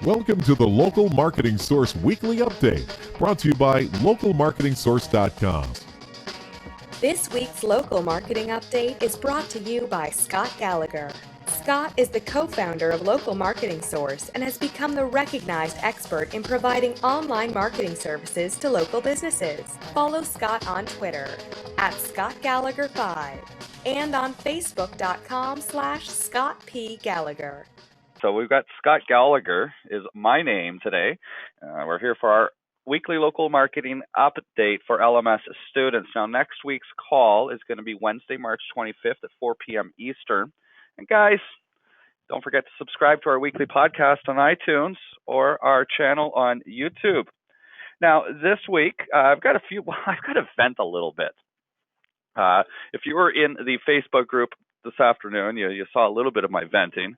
Welcome to the Local Marketing Source Weekly Update, brought to you by localmarketingsource.com. This week's Local Marketing Update is brought to you by Scott Gallagher. Scott is the co-founder of Local Marketing Source and has become the recognized expert in providing online marketing services to local businesses. Follow Scott on Twitter at ScottGallagher5 and on Facebook.com/Scott P. Gallagher. So we've got Scott Gallagher is my name today. We're here for our weekly local marketing update for LMS students. Now, next week's call is going to be Wednesday, March 25th at 4 p.m. Eastern. And guys, don't forget to subscribe to our weekly podcast on iTunes or our channel on YouTube. Now, this week, I've got to vent a little bit. If you were in the Facebook group this afternoon, you saw a little bit of my venting.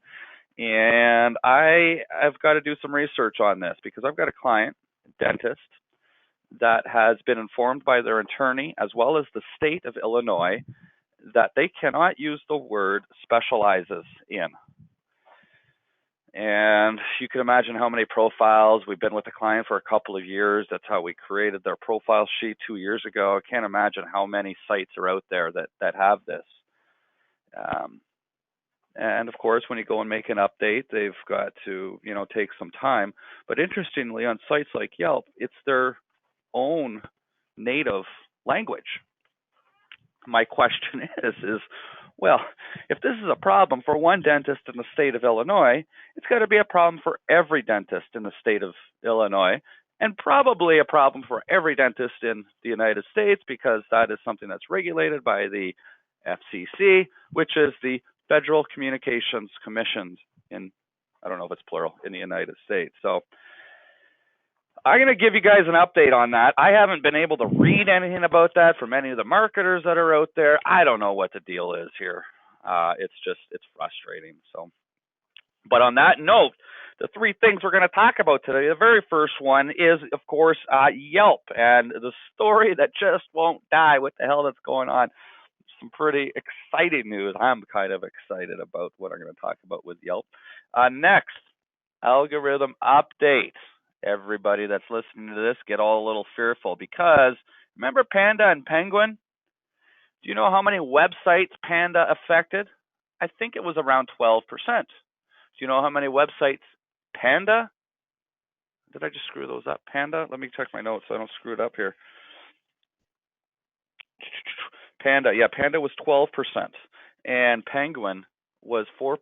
And I've got to do some research on this because I've got a client, dentist, that has been informed by their attorney as well as the state of Illinois that they cannot use the word specializes in. And you can imagine how many profiles. We've been with the client for a couple of years. That's how we created their profile sheet 2 years ago. I can't imagine how many sites are out there that have this. And of course, when you go and make an update, they've got to, take some time. But interestingly, on sites like YELP, it's their own native language. My question is, well, if this is a problem for one dentist in the state of Illinois, it's got to be a problem for every dentist in the state of Illinois, and probably a problem for every dentist in the United States, because that is something that's regulated by the FCC, which is the Federal Communications Commission in, I don't know if it's plural, in the United States. So I'm going to give you guys an update on that. I haven't been able to read anything about that from any of the marketers that are out there. I don't know what the deal is here. It's frustrating. So, but on that note, the three things we're going to talk about today, the very first one is, of course, YELP and the story that just won't die. What the hell that's going on? Some pretty exciting news. I'm kind of excited about what I'm going to talk about with YELP. Next, algorithm update. Everybody that's listening to this, get all a little fearful because remember Panda and Penguin? Do you know how many websites Panda affected? I think it was around 12%. Do you know how many websites Panda? Did I just screw those up? Panda? Let me check my notes so I don't screw it up here. Panda was 12%, and Penguin was 4%.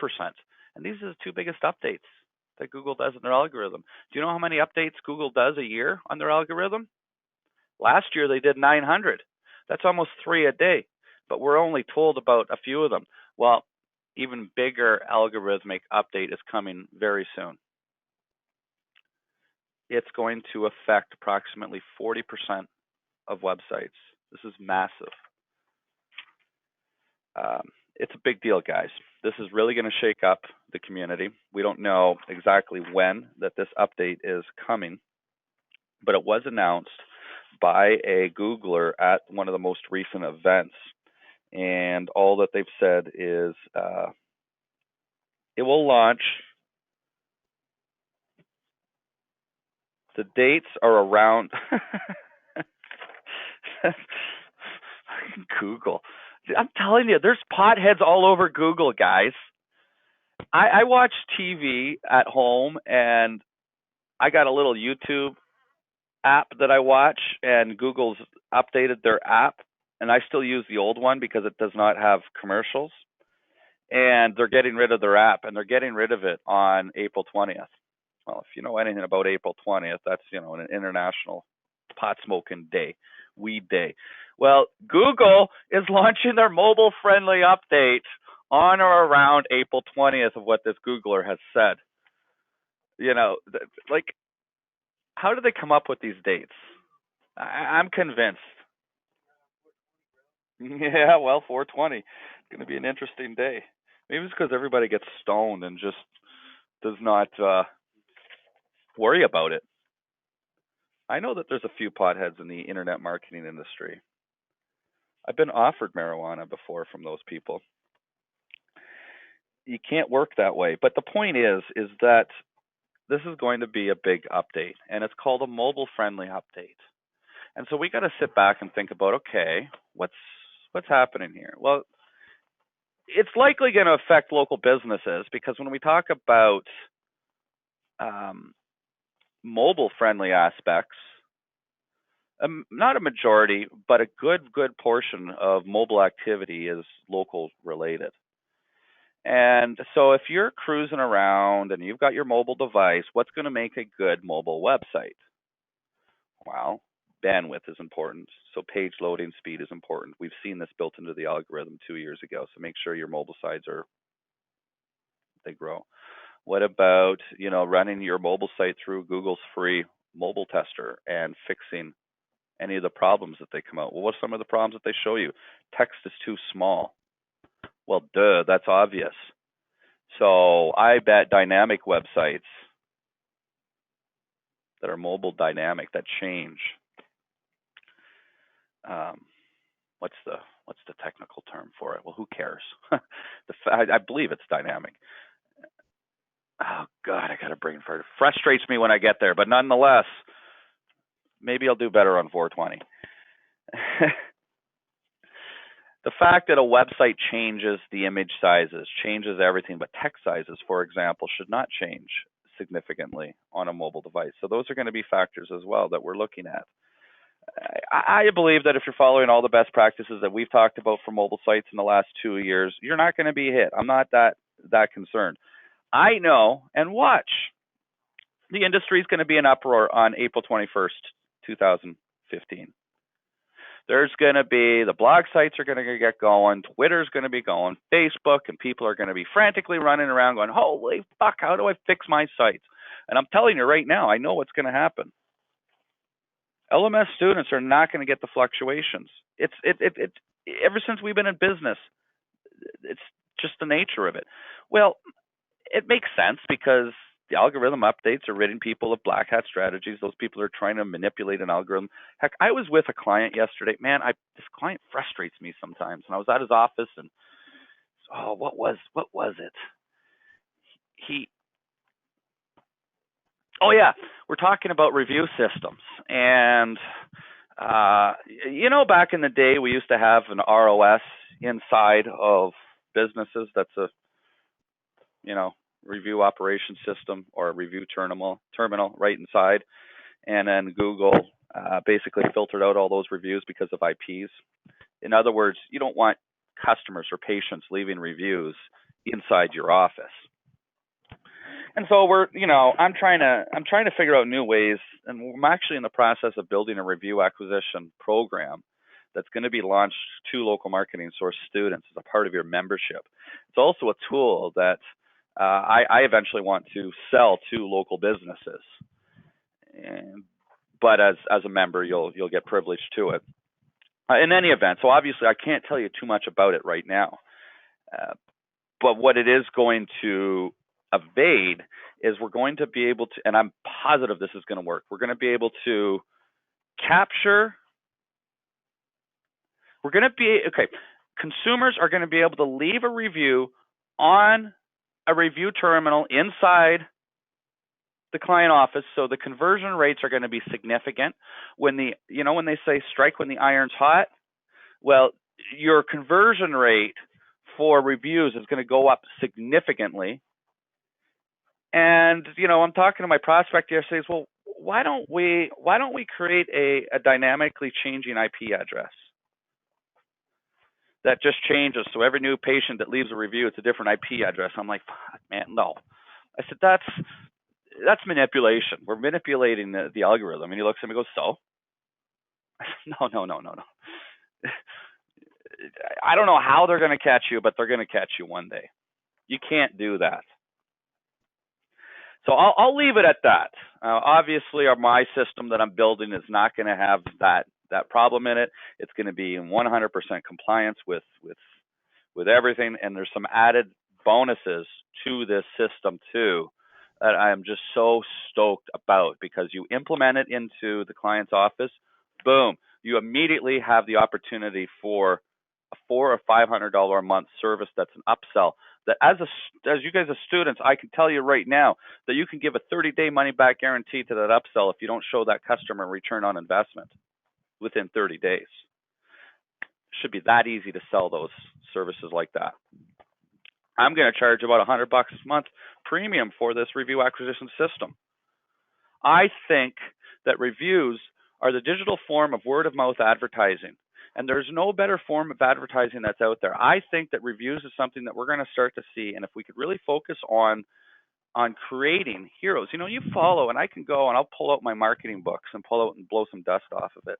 And these are the two biggest updates that Google does in their algorithm. Do you know how many updates Google does a year on their algorithm? Last year they did 900. That's almost 3 a day, but we're only told about a few of them. Well, even bigger algorithmic update is coming very soon. It's going to affect approximately 40% of websites. This is massive. It's a big deal, guys. This is really going to shake up the community. We don't know exactly when that this update is coming, but it was announced by a Googler at one of the most recent events. And all that they've said is it will launch. The dates are around Google. I'm telling you, there's potheads all over Google, guys. I watch TV at home, and I got a little YouTube app that I watch, and Google's updated their app, and I still use the old one because it does not have commercials. And they're getting rid of their app, and they're getting rid of it on April 20th. Well, if you know anything about April 20th, that's, an international pot smoking day, weed day. Well, Google is launching their mobile-friendly update on or around April 20th of what this Googler has said. How do they come up with these dates? I'm convinced. Yeah, well, 420. It's going to be an interesting day. Maybe it's because everybody gets stoned and just does not worry about it. I know that there's a few potheads in the internet marketing industry. I've been offered marijuana before from those people. You can't work that way. But the point is that this is going to be a big update, and it's called a mobile-friendly update. And so we got to sit back and think about, okay, what's happening here? Well, it's likely going to affect local businesses because when we talk about mobile-friendly aspects, not a majority, but a good portion of mobile activity is local related. And so if you're cruising around and you've got your mobile device, what's going to make a good mobile website? Well, bandwidth is important. So page loading speed is important. We've seen this built into the algorithm 2 years ago. So make sure your mobile sites they grow. What about, running your mobile site through Google's free mobile tester and fixing any of the problems that they come out? Well, what's some of the problems that they show you? Text is too small. Well, duh, that's obvious. So I bet dynamic websites that are mobile dynamic, that change. What's the technical term for it? Well, who cares? I believe it's dynamic. Oh God, I got a brain fart. It frustrates me when I get there, but nonetheless, maybe I'll do better on 420. The fact that a website changes the image sizes, changes everything, but text sizes, for example, should not change significantly on a mobile device. So those are going to be factors as well that we're looking at. I believe that if you're following all the best practices that we've talked about for mobile sites in the last 2 years, you're not going to be hit. I'm not that concerned. I know, and watch, the industry is going to be in uproar on April 21st, 2015. There's going to be, the blog sites are going to get going, Twitter's going to be going, Facebook, and people are going to be frantically running around going, holy fuck, how do I fix my sites? And I'm telling you right now, I know what's going to happen. LMS students are not going to get the fluctuations. It's ever since we've been in business, it's just the nature of it. Well, it makes sense because the algorithm updates are ridding people of black hat strategies. Those people are trying to manipulate an algorithm. Heck, I was with a client yesterday. Man, this client frustrates me sometimes. And I was at his office, and what was it? We're talking about review systems. And back in the day, we used to have an ROS inside of businesses. That's a review operation system or a review terminal right inside. And then Google basically filtered out all those reviews because of IPs. In other words, you don't want customers or patients leaving reviews inside your office. And so I'm trying to figure out new ways, and I'm actually in the process of building a review acquisition program that's going to be launched to local marketing source students as a part of your membership. It's also a tool that I eventually want to sell to local businesses, but as a member, you'll get privilege to it. In any event, so obviously I can't tell you too much about it right now, but what it is going to evade is we're going to be able to, and I'm positive this is going to work, we're going to be able to capture, consumers are going to be able to leave a review on a review terminal inside the client office, so the conversion rates are going to be significant. When they say strike when the iron's hot, well, your conversion rate for reviews is going to go up significantly. And I'm talking to my prospect yesterday. Well, why don't we create a dynamically changing IP address that just changes, so every new patient that leaves a review, it's a different IP address? I'm like, man, no. I said, that's manipulation. We're manipulating the algorithm. And he looks at me and goes, so? I said, no. I don't know how they're going to catch you, but they're going to catch you one day. You can't do that. So I'll leave it at that. Obviously, my system that I'm building is not going to have that problem in it. It's going to be in 100% compliance with everything, and there's some added bonuses to this system too that I'm just so stoked about, because you implement it into the client's office, boom, you immediately have the opportunity for a $400 or $500 a month service that's an upsell. That as you guys as students, I can tell you right now that you can give a 30-day money back guarantee to that upsell if you don't show that customer return on investment within 30 days. It should be that easy to sell those services like that. I'm going to charge about $100 a month premium for this review acquisition system. I think that reviews are the digital form of word of mouth advertising. And there's no better form of advertising that's out there. I think that reviews is something that we're going to start to see. And if we could really focus on creating heroes, you follow, and I can go and I'll pull out my marketing books and pull out and blow some dust off of it.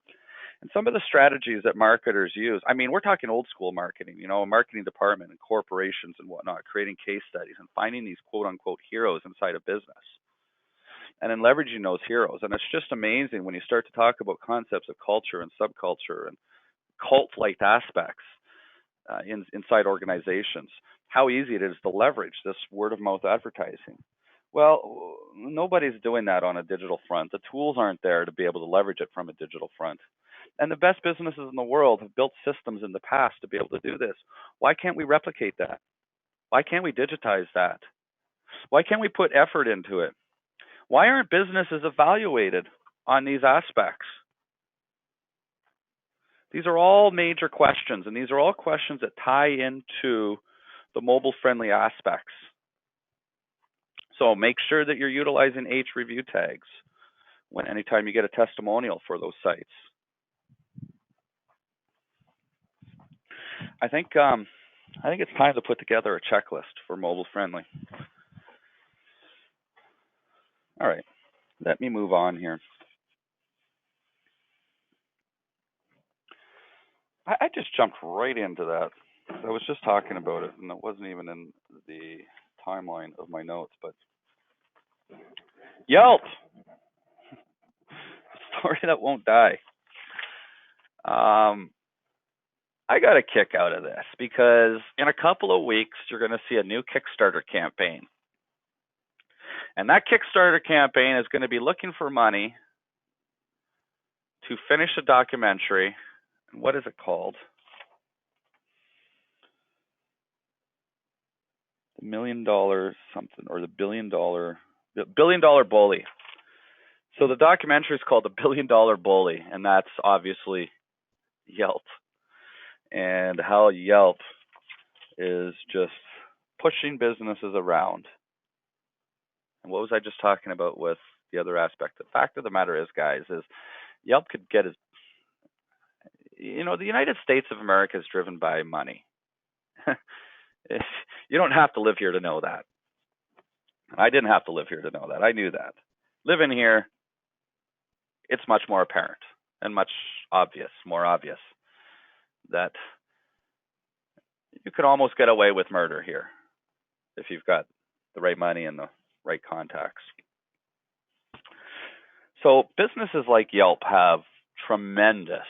And some of the strategies that marketers use, I mean, we're talking old school marketing, a marketing department and corporations and whatnot, creating case studies and finding these quote unquote heroes inside a business. And then leveraging those heroes. And it's just amazing when you start to talk about concepts of culture and subculture and cult-like aspects inside organizations, how easy it is to leverage this word-of-mouth advertising. Well, nobody's doing that on a digital front. The tools aren't there to be able to leverage it from a digital front. And the best businesses in the world have built systems in the past to be able to do this. Why can't we replicate that? Why can't we digitize that? Why can't we put effort into it? Why aren't businesses evaluated on these aspects? These are all major questions, and these are all questions that tie into the mobile-friendly aspects. So make sure that you're utilizing H review tags anytime you get a testimonial for those sites. I think it's time to put together a checklist for mobile-friendly. All right, let me move on here. I just jumped right into that. I was just talking about it, and it wasn't even in the timeline of my notes, but YELP, story that won't die. I got a kick out of this because in a couple of weeks, you're going to see a new Kickstarter campaign. And that Kickstarter campaign is going to be looking for money to finish a documentary. What is it called? The $1 million something, or the $1 billion bully. So the documentary is called The $1 Billion Bully, and that's obviously YELP, and how YELP is just pushing businesses around. And what was I just talking about with the other aspect? The fact of the matter is, guys, is YELP could get his, the United States of America is driven by money. You don't have to live here to know that. I didn't have to live here to know that. I knew that. Living here, it's much more apparent and much more obvious that you could almost get away with murder here if you've got the right money and the right contacts. So businesses like YELP have tremendous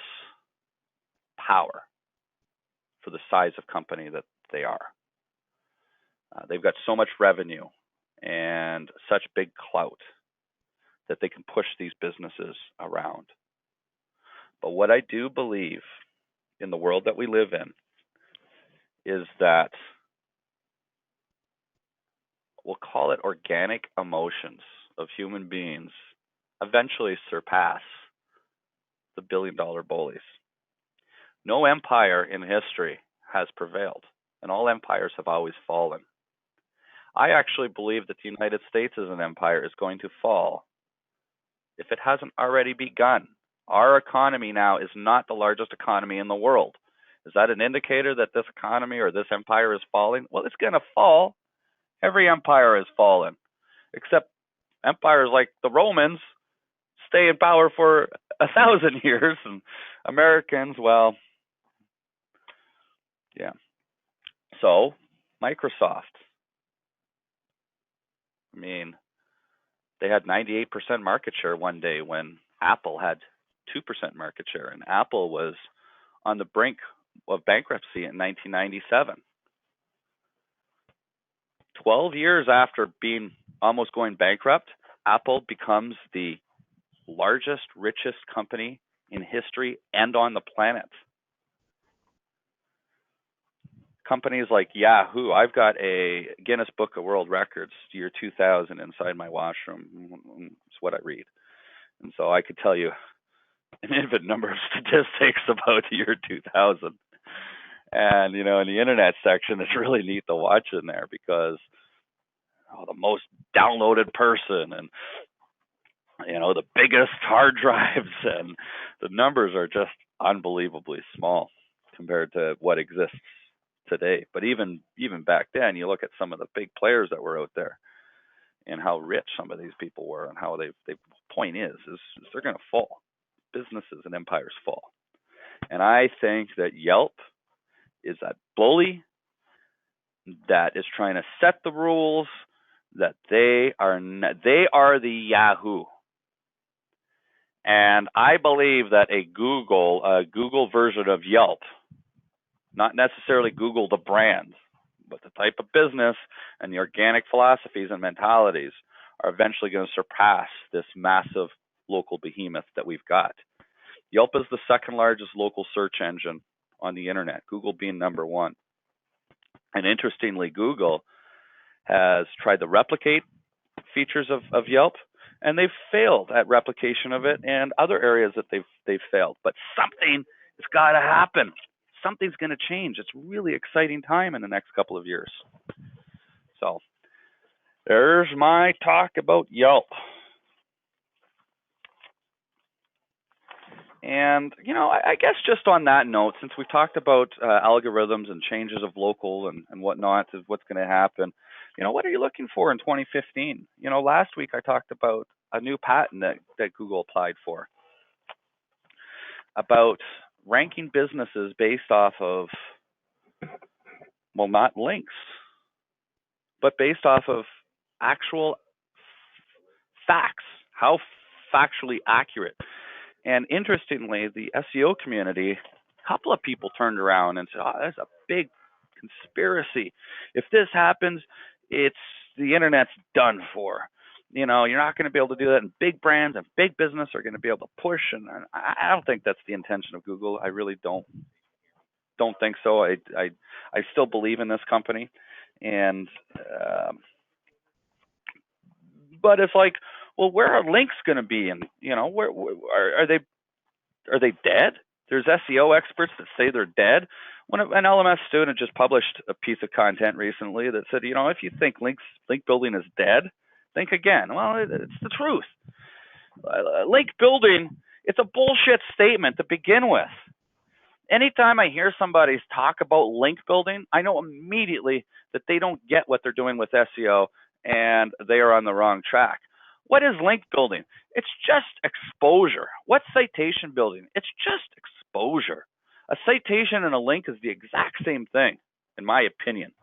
power for the size of company that they are. They've got so much revenue and such big clout that they can push these businesses around. But what I do believe in the world that we live in is that we'll call it organic emotions of human beings eventually surpass the $1 billion bullies. No empire in history has prevailed, and all empires have always fallen. I actually believe that the United States as an empire is going to fall if it hasn't already begun. Our economy now is not the largest economy in the world. Is that an indicator that this economy or this empire is falling? Well, it's going to fall. Every empire has fallen, except empires like the Romans stay in power for 1,000 years, and Americans, well, yeah. So, Microsoft, I mean, they had 98% market share one day when Apple had 2% market share, and Apple was on the brink of bankruptcy in 1997. 12 years after being almost going bankrupt, Apple becomes the largest, richest company in history and on the planet. companies like Yahoo. I've got a Guinness Book of World Records, year 2000, inside my washroom. It's what I read. And so I could tell you an infinite number of statistics about the year 2000. And, in the internet section, it's really neat to watch in there because the most downloaded person and, the biggest hard drives, and the numbers are just unbelievably small compared to what exists today. But even back then, you look at some of the big players that were out there and how rich some of these people were, and how they point is they're going to fall. Businesses and empires fall. And I think that Yelp is that bully that is trying to set the rules, that they are the Yahoo. And I believe that a Google version of Yelp, not necessarily Google the brand, but the type of business and the organic philosophies and mentalities, are eventually going to surpass this massive local behemoth that we've got. Yelp is the second largest local search engine on the internet, Google being number one. And interestingly, Google has tried to replicate features of Yelp, and they've failed at replication of it, and other areas that they've failed. But something has got to happen. Something's going to change. It's a really exciting time in the next couple of years. So there's my talk about Yelp. And, I guess just on that note, since we've talked about algorithms and changes of local and whatnot, is what's going to happen, what are you looking for in 2015? Last week I talked about a new patent that Google applied for about ranking businesses based off of, well, not links, but based off of actual facts, how factually accurate. And interestingly, the SEO community, a couple of people turned around and said, that's a big conspiracy. If this happens, the internet's done for. You're not going to be able to do that, and big brands and big business are going to be able to push. And I don't think that's the intention of Google. I really don't think so. I still believe in this company, and but it's like, well, where are links going to be? And where are they dead? There's SEO experts that say they're dead. When an LMS student just published a piece of content recently that said, if you think link building is dead, think again. Well, it's the truth. Link building, it's a bullshit statement to begin with. Anytime I hear somebody talk about link building, I know immediately that they don't get what they're doing with SEO and they are on the wrong track. What is link building? It's just exposure. What's citation building? It's just exposure. A citation and a link is the exact same thing, in my opinion.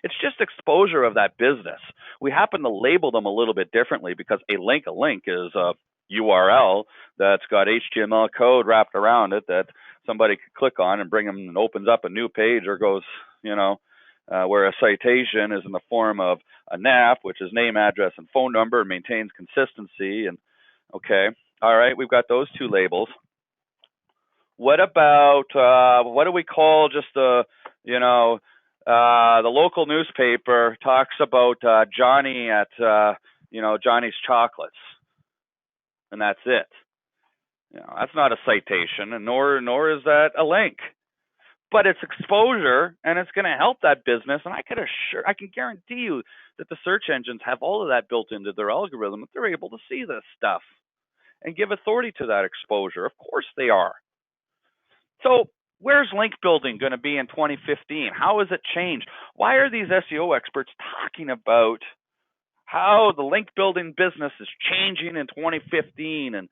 It's just exposure of that business. We happen to label them a little bit differently because a link is a URL that's got HTML code wrapped around it that somebody could click on and bring them and opens up a new page, or goes, where a citation is in the form of a NAF, which is name, address, and phone number, and maintains consistency. And okay, all right, we've got those two labels. What about what do we call just the local newspaper talks about Johnny at Johnny's Chocolates, and that's it. That's not a citation, and nor is that a link. But it's exposure, and it's going to help that business. And I can guarantee you that the search engines have all of that built into their algorithm, that they're able to see this stuff and give authority to that exposure. Of course they are. So where's link building going to be in 2015? How has it changed? Why are these SEO experts talking about how the link building business is changing in 2015? And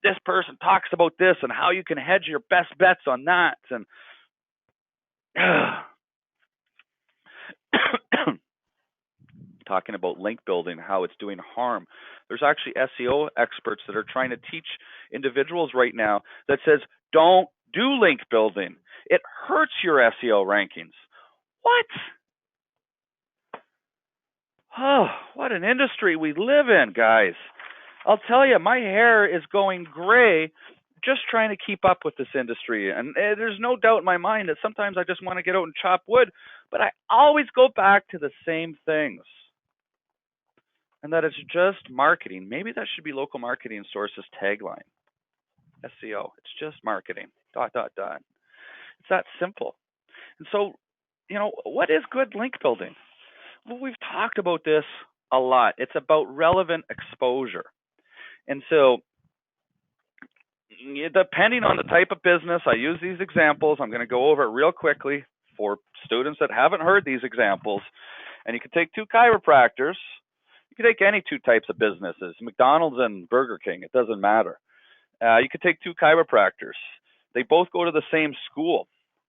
this person talks about this and how you can hedge your best bets on that. And talking about link building, how it's doing harm. There's actually SEO experts that are trying to teach individuals right now that says, don't do link building. It hurts your SEO rankings. What? Oh, what an industry we live in, guys. I'll tell you, my hair is going gray just trying to keep up with this industry. And there's no doubt in my mind that sometimes I just want to get out and chop wood, but I always go back to the same things. And that it's just marketing. Maybe that should be Local Marketing Source's tagline. SEO. It's just marketing. ... It's that simple. And so, what is good link building? Well, we've talked about this a lot. It's about relevant exposure. And so, depending on the type of business, I use these examples. I'm going to go over it real quickly for students that haven't heard these examples. And you can take two chiropractors. You can take any two types of businesses, McDonald's and Burger King. It doesn't matter. You could take two chiropractors. They both go to the same school.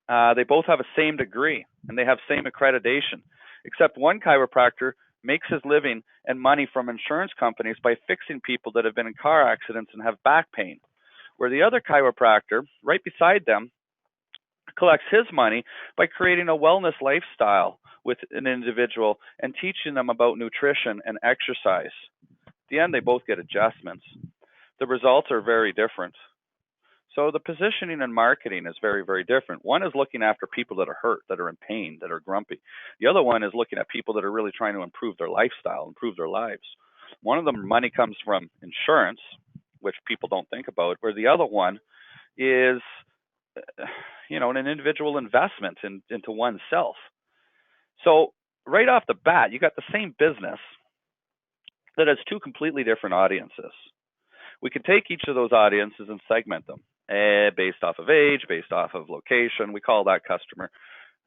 They both have the same degree, and they have same accreditation, except one chiropractor makes his living and money from insurance companies by fixing people that have been in car accidents and have back pain, where the other chiropractor, right beside them, collects his money by creating a wellness lifestyle with an individual and teaching them about nutrition and exercise. At the end, they both get adjustments. The results are very different. So the positioning and marketing is very, very different. One is looking after people that are hurt, that are in pain, that are grumpy. The other one is looking at people that are really trying to improve their lifestyle, improve their lives. One of them, money comes from insurance, which people don't think about, where the other one is, an individual investment into oneself. So right off the bat, you got the same business that has two completely different audiences. We could take each of those audiences and segment them based off of age, based off of location. We call that customer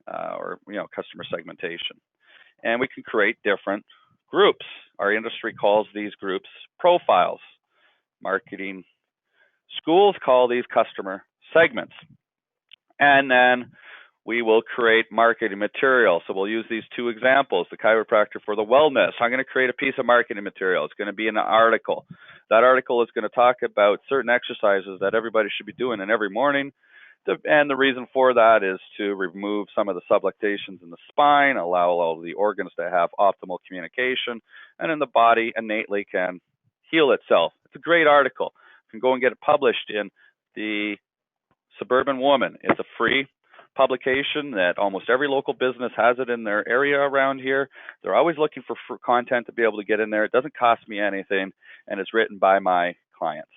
customer segmentation. And we can create different groups. Our industry calls these groups profiles. Marketing schools call these customer segments. And then we will create marketing material. So we'll use these two examples, the chiropractor for the wellness. I'm going to create a piece of marketing material. It's going to be an article. That article is going to talk about certain exercises that everybody should be doing in every morning. And the reason for that is to remove some of the subluxations in the spine, allow all of the organs to have optimal communication, and then the body innately can heal itself. It's a great article. You can go and get it published in the Suburban Woman. It's a free publication that almost every local business has it in their area around here. They're always looking for content to be able to get in there. It doesn't cost me anything, and it's written by my clients.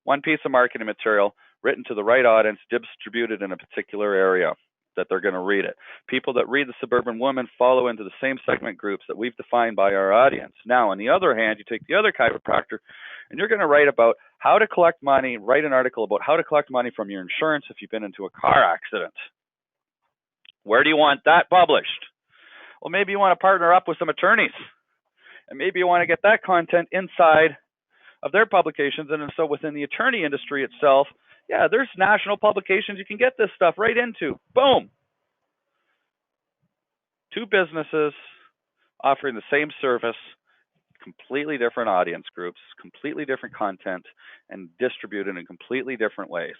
One piece of marketing material written to the right audience, distributed in a particular area that they're going to read it. People that read the Suburban Woman follow into the same segment groups that we've defined by our audience. Now, on the other hand, you take the other chiropractor, and you're going to write about how to collect money, write an article about how to collect money from your insurance if you've been into a car accident. Where do you want that published? Well, maybe you want to partner up with some attorneys, and maybe you want to get that content inside of their publications. And so within the attorney industry itself, yeah, there's national publications you can get this stuff right into. Boom. Two businesses offering the same service, completely different audience groups, completely different content, and distributed in completely different ways.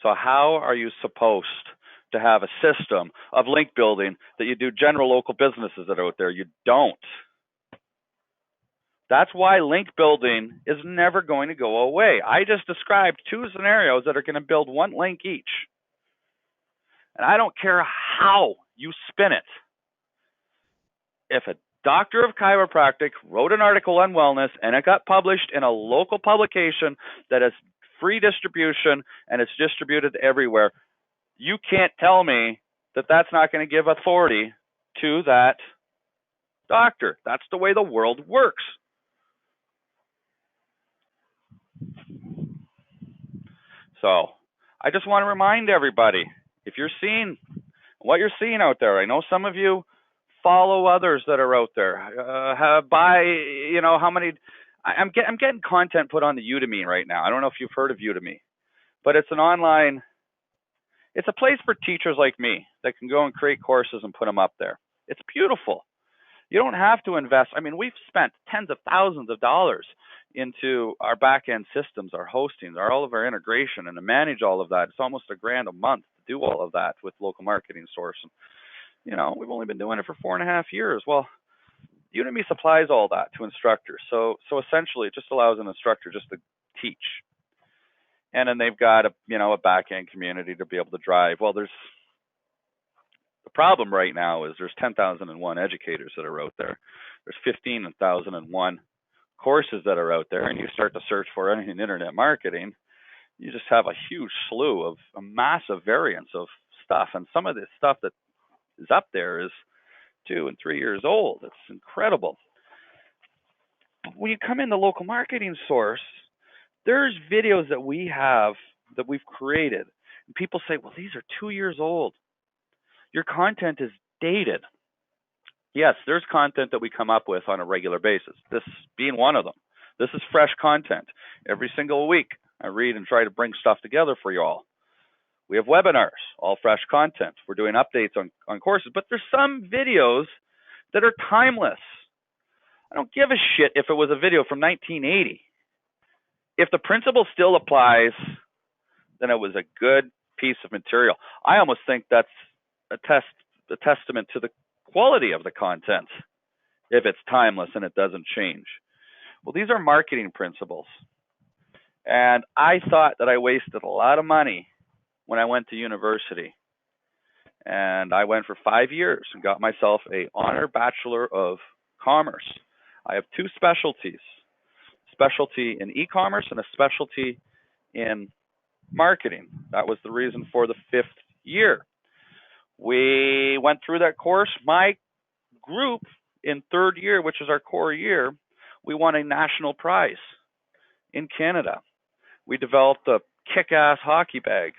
So how are you supposed to have a system of link building that you do general local businesses that are out there? You don't. That's why link building is never going to go away. I just described two scenarios that are going to build one link each. And I don't care how you spin it. If a doctor of chiropractic wrote an article on wellness and it got published in a local publication that has free distribution and it's distributed everywhere, you can't tell me that that's not going to give authority to that doctor. That's the way the world works. So I just want to remind everybody, if you're seeing what you're seeing out there, I know some of you follow others that are out there. How many? I'm getting content put on the Udemy right now. I don't know if you've heard of Udemy, but it's an online. It's a place for teachers like me that can go and create courses and put them up there. It's beautiful. You don't have to invest. I mean, we've spent tens of thousands of dollars into our back-end systems, our hosting, all of our integration, and to manage all of that. It's almost $1,000 a month to do all of that with Local Marketing Source. And, we've only been doing it for 4.5 years. Well, Udemy supplies all that to instructors. So essentially, it just allows an instructor just to teach. And then they've got a back-end community to be able to drive. Well, the problem right now is there's 10,001 educators that are out there. There's 15,001 courses that are out there, and you start to search for anything in internet marketing, you just have a huge slew of a massive variance of stuff. And some of this stuff that is up there is 2 and 3 years old. It's incredible. When you come in the local marketing source, there's videos that we have that we've created. And people say, well, these are 2 years old. Your content is dated. Yes, there's content that we come up with on a regular basis, this being one of them. This is fresh content. Every single week, I read and try to bring stuff together for you all. We have webinars, all fresh content. We're doing updates on courses, but there's some videos that are timeless. I don't give a shit if it was a video from 1980. If the principle still applies, then it was a good piece of material. I almost think that's a testament to the quality of the content if it's timeless and it doesn't change. Well, these are marketing principles. And I thought that I wasted a lot of money when I went to university. And I went for 5 years and got myself an honor Bachelor of Commerce. I have 2 specialties. Specialty in e-commerce and a specialty in marketing. That was the reason for the 5th year. We went through that course. My group in 3rd year, which is our core year, we won a national prize in Canada. We developed a kick-ass hockey bag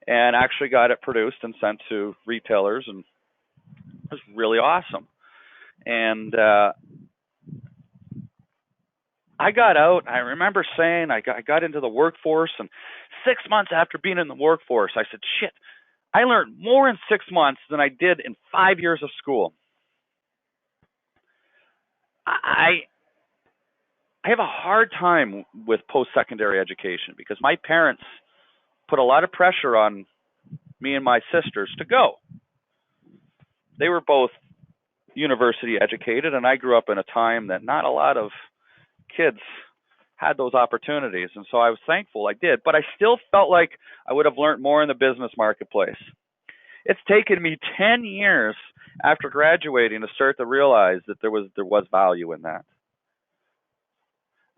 and actually got it produced and sent to retailers, and it was really awesome. And I got out. I remember saying I got into the workforce, and 6 months after being in the workforce, I said, shit, I learned more in 6 months than I did in 5 years of school. I have a hard time with post-secondary education because my parents put a lot of pressure on me and my sisters to go. They were both university educated, and I grew up in a time that not a lot of kids had those opportunities, and so I was thankful I did, but I still felt like I would have learned more in the business marketplace. It's taken me 10 years after graduating to start to realize that there was value in that.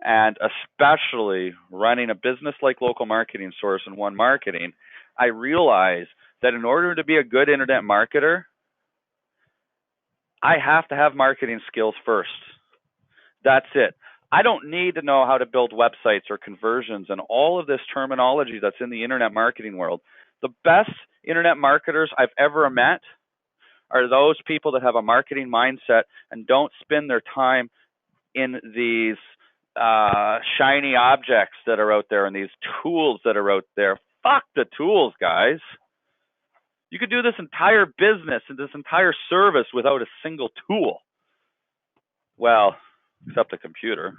And especially running a business like Local Marketing Source and One Marketing, I realized that in order to be a good internet marketer, I have to have marketing skills first. That's it. I don't need to know how to build websites or conversions and all of this terminology that's in the internet marketing world. The best internet marketers I've ever met are those people that have a marketing mindset and don't spend their time in these shiny objects that are out there and these tools that are out there. Fuck the tools, guys. You could do this entire business and this entire service without a single tool. Well, except a computer.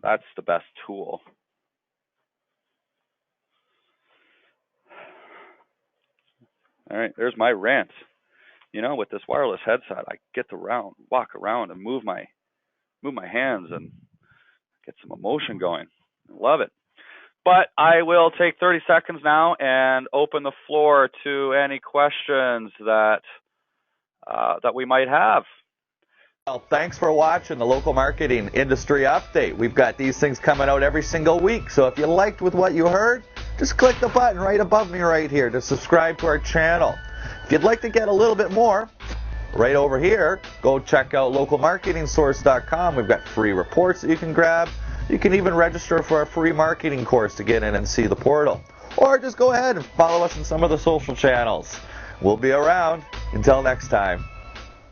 That's the best tool. All right, there's my rant. You know, with this wireless headset, I get to walk around and move my hands and get some emotion going. I love it. But I will take 30 seconds now and open the floor to any questions that we might have. Well, thanks for watching the Local Marketing Industry Update. We've got these things coming out every single week, so if you liked with what you heard, just click the button right above me right here to subscribe to our channel. If you'd like to get a little bit more, right over here, go check out localmarketingsource.com. We've got free reports that you can grab. You can even register for a free marketing course to get in and see the portal. Or just go ahead and follow us on some of the social channels. We'll be around. Until next time.